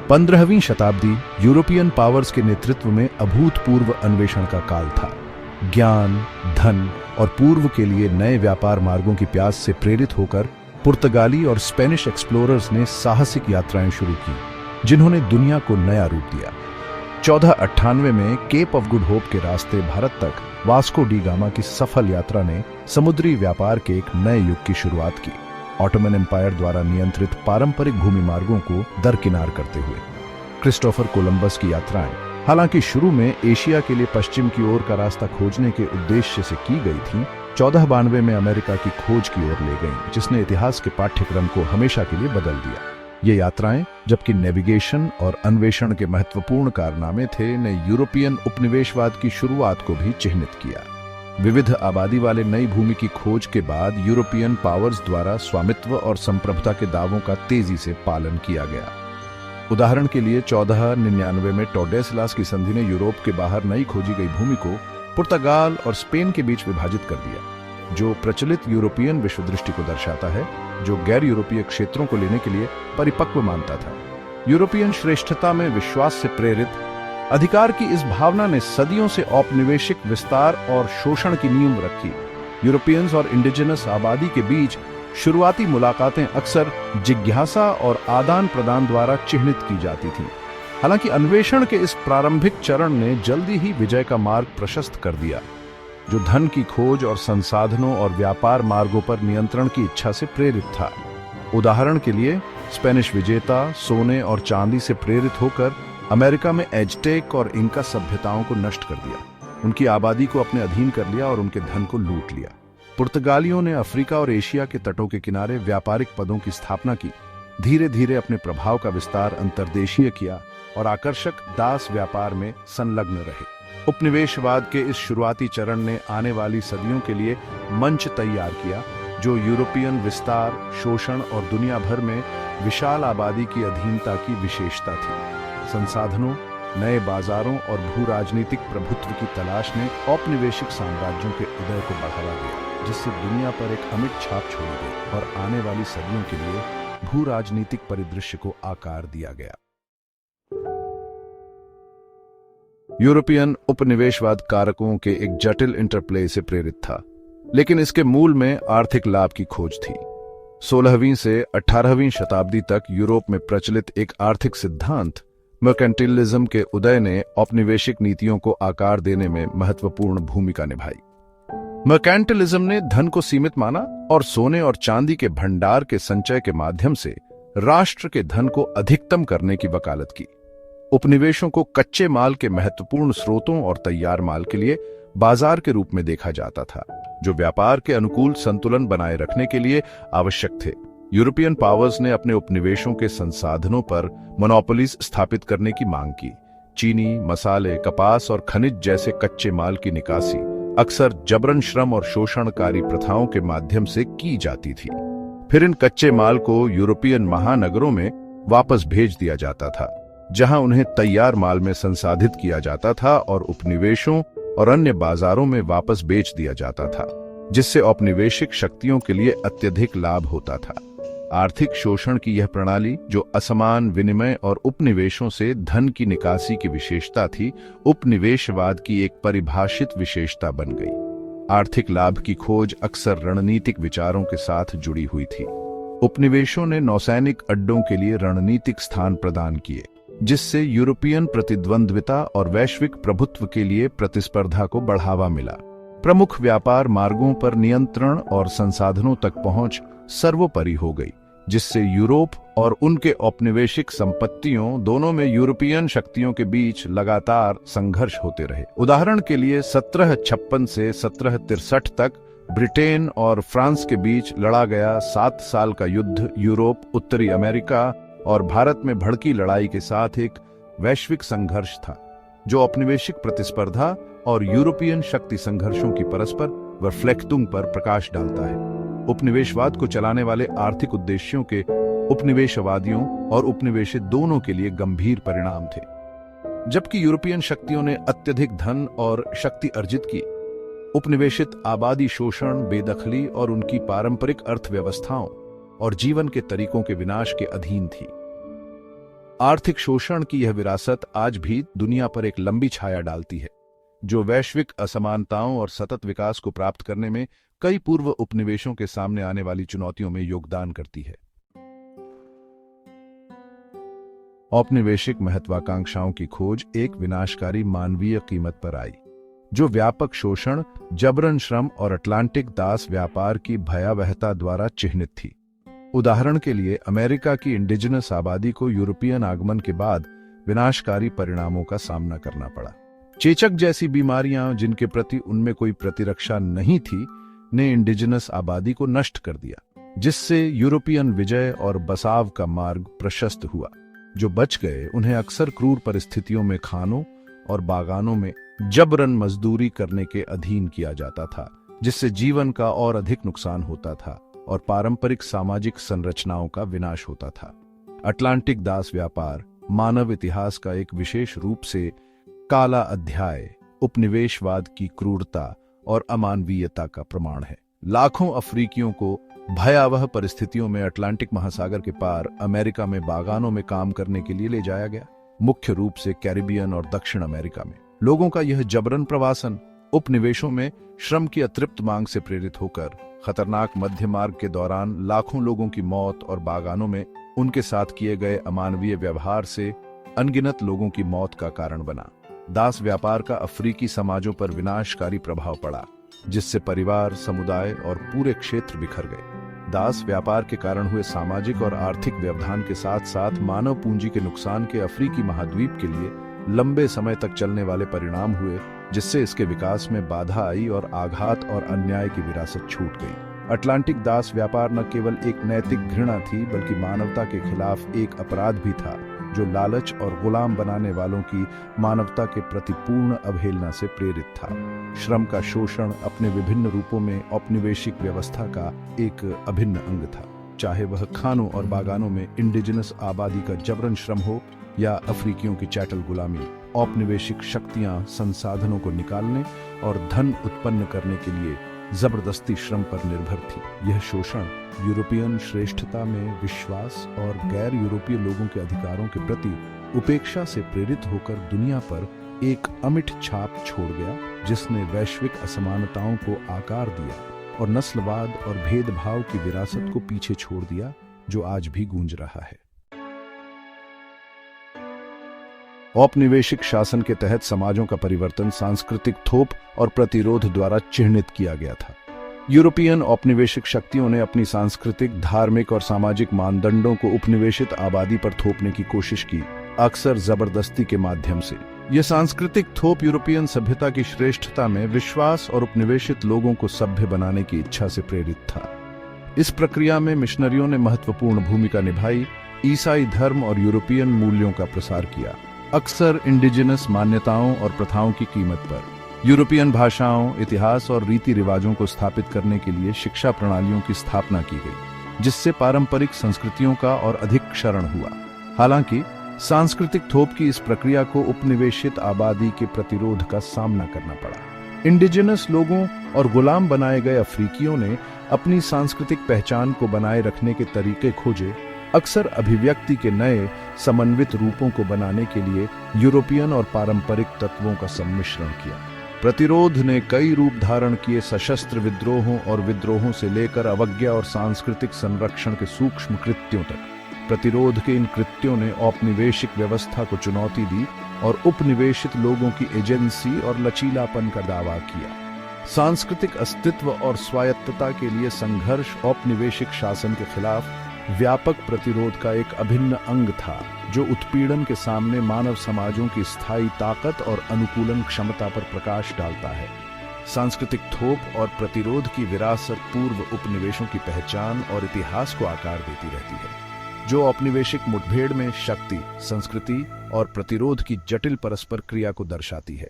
15वीं शताब्दी European powers के नेतृत्व में अभूतपूर्व अन्वेषण का काल था। ज्ञान, धन और पूर्व के लिए नए व्यापार मार्गों की प्यास से प्रेरित होकर पुर्तगाली और स्पेनिश एक्सप्लोरर्स ने साहसिक यात्राएं शुरू की, जिन्होंने दुनिया को नया रूप दिया। 1498 में केप ऑफ गुड होप के रास्ते भारत तक वास्को डी गामा की सफल यात्रा ने समुद्री व्यापार के एक नए युग की शुरुआत की, ऑटोमन एम्पायर द्वारा नियंत्रित पारंपरिक भूमि मार्गों को दरकिनार करते हुए। क्रिस्टोफर कोलंबस की यात्राएं हालांकि शुरू में एशिया के लिए पश्चिम की ओर का रास्ता खोजने के उद्देश्य से की गई थीं, 1492 में अमेरिका की खोज की ओर ले गईं, जिसने इतिहास के पाठ्यक्रम को हमेशा के लिए बदल दिया। ये यात्राएं, जबकि नेविगेशन और अन्वेषण के महत्वपूर्ण कारनामे थे, ने यूरोपियन उपनिवेशवाद की शुरुआत को भी चिह्नित किया। विविध आबादी वाले नई भूमि की खोज के बाद यूरोपियन पावर्स द्वारा स्वामित्व और संप्रभुता के दावों का तेजी से पालन किया गया। उदाहरण के लिए 1499 में टॉर्डेसलास की संधि ने यूरोप के बाहर नई खोजी गई भूमि को पुर्तगाल और स्पेन के बीच विभाजित कर दिया, जो प्रचलित यूरोपियन विश्व दृष्टि को दर्शाता है, जो गैर यूरोपीय क्षेत्रों को लेने के लिए परिपक्व मानता था। यूरोपियन श्रेष्ठता में विश्वास से प्रेरित अधिकार की इस भावना ने सदियों से औपनिवेशिक विस्तार और शोषण की नींव रखी। यूरोपियंस और इंडिजिनस आबादी के बीच शुरुआती मुलाकातें अक्सर जिज्ञासा और आदान प्रदान द्वारा चिह्नित की जाती थीं। हालांकि अन्वेषण के इस प्रारंभिक चरण ने जल्दी ही विजय का मार्ग प्रशस्त कर दिया, जो धन की खोज और संसाधनों और व्यापार मार्गों पर नियंत्रण की इच्छा से प्रेरित था। उदाहरण के लिए, स्पेनिश विजेता सोने और चांदी से प्रेरित होकर अमेरिका में एज़टेक और इंका सभ्यताओं को नष्ट कर दिया, उनकी आबादी को अपने अधीन कर लिया और उनके धन को लूट लिया। पुर्तगालियों ने अफ्रीका और एशिया के तटों के किनारे व्यापारिक पदों की स्थापना की, धीरे धीरे अपने प्रभाव का विस्तार अंतर्देशीय किया और आकर्षक दास व्यापार में संलग्न रहे। उपनिवेशवाद के इस शुरुआती चरण ने आने वाली सदियों के लिए मंच तैयार किया, जो यूरोपियन विस्तार, शोषण और दुनिया भर में विशाल आबादी की अधीनता की विशेषता थी। संसाधनों, नए बाजारों और भू राजनीतिक प्रभुत्व की तलाश ने औपनिवेशिक साम्राज्यों के उदय को बढ़ावा दिया, जिससे दुनिया पर एक अमिट छाप छोड़ी गई और आने वाली सदियों के लिए भू राजनीतिक परिदृश्य को आकार दिया गया। यूरोपियन उपनिवेशवाद कारकों के एक जटिल इंटरप्ले से प्रेरित था, लेकिन इसके मूल में आर्थिक लाभ की खोज थी। 16वीं से 18वीं शताब्दी तक यूरोप में प्रचलित एक आर्थिक सिद्धांत मर्केंटिलिज्म के उदय ने औपनिवेशिक नीतियों को आकार देने में महत्वपूर्ण भूमिका निभाई। मर्केंटिलिज्म ने धन को सीमित माना और सोने और चांदी के भंडार के संचय के माध्यम से राष्ट्र के धन को अधिकतम करने की वकालत की। उपनिवेशों को कच्चे माल के महत्वपूर्ण स्रोतों और तैयार माल के लिए बाजार के रूप में देखा जाता था, जो व्यापार के अनुकूल संतुलन बनाए रखने के लिए आवश्यक थे। यूरोपियन पावर्स ने अपने उपनिवेशों के संसाधनों पर मोनोपोलीज स्थापित करने की मांग की। चीनी, मसाले, कपास और खनिज जैसे कच्चे माल की निकासी अक्सर जबरन श्रम और शोषणकारी प्रथाओं के माध्यम से की जाती थी। फिर इन कच्चे माल को यूरोपियन महानगरों में वापस भेज दिया जाता था, जहां उन्हें तैयार माल में संसाधित किया जाता था और उपनिवेशों और अन्य बाजारों में वापस बेच दिया जाता था, जिससे औपनिवेशिक शक्तियों के लिए अत्यधिक लाभ होता था। आर्थिक शोषण की यह प्रणाली, जो असमान विनिमय और उपनिवेशों से धन की निकासी की विशेषता थी, उपनिवेशवाद की एक परिभाषित विशेषता बन गई। आर्थिक लाभ की खोज अक्सर रणनीतिक विचारों के साथ जुड़ी हुई थी। उपनिवेशों ने नौसैनिक अड्डों के लिए रणनीतिक स्थान प्रदान किए, जिससे यूरोपियन प्रतिद्वंद्विता और वैश्विक प्रभुत्व के लिए प्रतिस्पर्धा को बढ़ावा मिला। प्रमुख व्यापार मार्गों पर नियंत्रण और संसाधनों तक पहुंच सर्वोपरि हो गई, जिससे यूरोप और उनके औपनिवेशिक संपत्तियों दोनों में यूरोपियन शक्तियों के बीच लगातार संघर्ष होते रहे। उदाहरण के लिए 1756 से 1763 तक ब्रिटेन और फ्रांस के बीच लड़ा गया 7 साल का युद्ध यूरोप, उत्तरी अमेरिका और भारत में भड़की लड़ाई के साथ एक वैश्विक संघर्ष था, जो औपनिवेशिक प्रतिस्पर्धा और यूरोपियन शक्ति संघर्षों की परस्पर वर्फलेक्तुंग पर प्रकाश डालता है। उपनिवेशवाद को चलाने वाले आर्थिक उद्देश्यों के उपनिवेशवादियों और उपनिवेशित दोनों के लिए गंभीर परिणाम थे। जबकि यूरोपियन शक्तियों ने अत्यधिक धन और शक्ति अर्जित की, उपनिवेशित आबादी शोषण, बेदखली और उनकी पारंपरिक अर्थव्यवस्थाओं और जीवन के तरीकों के विनाश के अधीन थी। आर्थिक शोषण की यह विरासत आज भी दुनिया पर एक लंबी छाया डालती है, जो वैश्विक असमानताओं और सतत विकास को प्राप्त करने में कई पूर्व उपनिवेशों के सामने आने वाली चुनौतियों में योगदान करती है। औपनिवेशिक महत्वाकांक्षाओं की खोज एक विनाशकारी मानवीय कीमत पर आई, जो व्यापक शोषण, जबरन श्रम और अटलांटिक दास व्यापार की भयावहता द्वारा चिह्नित थी। उदाहरण के लिए, अमेरिका की इंडिजिनस आबादी को यूरोपियन आगमन के बाद विनाशकारी परिणामों का सामना करना पड़ा। चेचक जैसी बीमारियां, जिनके प्रति उनमें कोई प्रतिरक्षा नहीं थी, ने इंडिजिनस आबादी को नष्ट कर दिया, जिससे यूरोपियन विजय और बसाव का मार्ग प्रशस्त हुआ। जो बच गए, उन्हें अक्सर क्रूर परिस्थितियों में खानों और बागानों में जबरन मजदूरी करने के अधीन किया जाता था, जिससे जीवन का और अधिक नुकसान होता था और पारंपरिक सामाजिक संरचनाओं का विनाश होता था। अटलांटिक दास व्यापार मानव इतिहास का एक विशेष रूप से काला अध्याय, उपनिवेशवाद की क्रूरता और अमानवीयता का प्रमाण है। लाखों अफ्रीकियों को भयावह परिस्थितियों में अटलांटिक महासागर के पार अमेरिका में बागानों में काम करने के लिए ले जाया गया। मुख्य रूप से कैरिबियन और दक्षिण अमेरिका में लोगों का यह जबरन प्रवासन उपनिवेशों में श्रम की अतृप्त मांग से प्रेरित होकर खतरनाक मध्य मार्ग के दौरान लाखों लोगों की मौत और बागानों में उनके साथ किए गए अमानवीय व्यवहार से अनगिनत लोगों की मौत का कारण बना। दास व्यापार का अफ्रीकी समाजों पर विनाशकारी प्रभाव पड़ा, जिससे परिवार, समुदाय और पूरे क्षेत्र बिखर गए। दास व्यापार के कारण हुए सामाजिक और आर्थिक व्यवधान के साथ साथ मानव पूंजी के नुकसान के अफ्रीकी महाद्वीप के लिए लंबे समय तक चलने वाले परिणाम हुए, जिससे इसके विकास में बाधा आई और आघात और अन्याय की विरासत छूट गई। अटलांटिक दास व्यापार न केवल एक नैतिक घृणा थी, बल्कि मानवता के खिलाफ एक अपराध भी था, जो लालच और गुलाम बनाने वालों की मानवता के प्रति पूर्ण अवहेलना से प्रेरित था। श्रम का शोषण अपने विभिन्न रूपों में औपनिवेशिक व्यवस्था का एक अभिन्न अंग था, चाहे वह खानों और बागानों में इंडिजिनस आबादी का जबरन श्रम हो या अफ्रीकियों की चैटल गुलामी। औपनिवेशिक शक्तियां संसाधनों को निकालने और धन उत्पन्न करने के लिए जबरदस्ती श्रम पर निर्भर थी। यह शोषण यूरोपियन श्रेष्ठता में विश्वास और गैर यूरोपीय लोगों के अधिकारों के प्रति उपेक्षा से प्रेरित होकर दुनिया पर एक अमिट छाप छोड़ गया, जिसने वैश्विक असमानताओं को आकार दिया और नस्लवाद और भेदभाव की विरासत को पीछे छोड़ दिया, जो आज भी गूंज रहा है। औपनिवेशिक शासन के तहत समाजों का परिवर्तन सांस्कृतिक थोप और प्रतिरोध द्वारा चिह्नित किया गया था। यूरोपियन औपनिवेशिक शक्तियों ने अपनी सांस्कृतिक, धार्मिक और सामाजिक मानदंडों को उपनिवेशित आबादी पर थोपने की कोशिश की, अक्सर जबरदस्ती के माध्यम से। यह सांस्कृतिक थोप यूरोपियन सभ्यता की श्रेष्ठता में विश्वास और उपनिवेशित लोगों को सभ्य बनाने की इच्छा से प्रेरित था। इस प्रक्रिया में मिशनरियों ने महत्वपूर्ण भूमिका निभाई, ईसाई धर्म और यूरोपियन मूल्यों का प्रसार किया, अक्सर इंडिजिनस मान्यताओं और प्रथाओं की कीमत पर। यूरोपियन भाषाओं, इतिहास और रीति रिवाजों को स्थापित करने के लिए शिक्षा प्रणालियों की स्थापना की गई, जिससे पारंपरिक संस्कृतियों का और अधिक क्षरण हुआ। हालांकि सांस्कृतिक थोप की इस प्रक्रिया को उपनिवेशित आबादी के प्रतिरोध का सामना करना पड़ा। इंडिजिनस लोगों और गुलाम बनाए गए अफ्रीकियों ने अपनी सांस्कृतिक पहचान को बनाए रखने के तरीके खोजे, अक्सर अभिव्यक्ति के नए समन्वित रूपों को बनाने के लिए यूरोपियन और पारंपरिक तत्वों का सम्मिश्रण किया। प्रतिरोध ने कई रूप धारण किए, सशस्त्र विद्रोहों और विद्रोहों से लेकर अवज्ञा और सांस्कृतिक संरक्षण के सूक्ष्म कृत्यों तक। प्रतिरोध के इन कृत्यों ने औपनिवेशिक व्यवस्था को चुनौती दी और उपनिवेशित लोगों की एजेंसी और लचीलापन का दावा किया। सांस्कृतिक अस्तित्व और स्वायत्तता के लिए संघर्ष औपनिवेशिक शासन के खिलाफ व्यापक प्रतिरोध का एक अभिन्न अंग था, जो उत्पीड़न के सामने मानव समाजों की स्थायी ताकत और अनुकूलन क्षमता पर प्रकाश डालता है। सांस्कृतिक थोप और प्रतिरोध की विरासत पूर्व उपनिवेशों की पहचान और इतिहास को आकार देती रहती है, जो औपनिवेशिक मुठभेड़ में शक्ति, संस्कृति और प्रतिरोध की जटिल परस्पर क्रिया को दर्शाती है।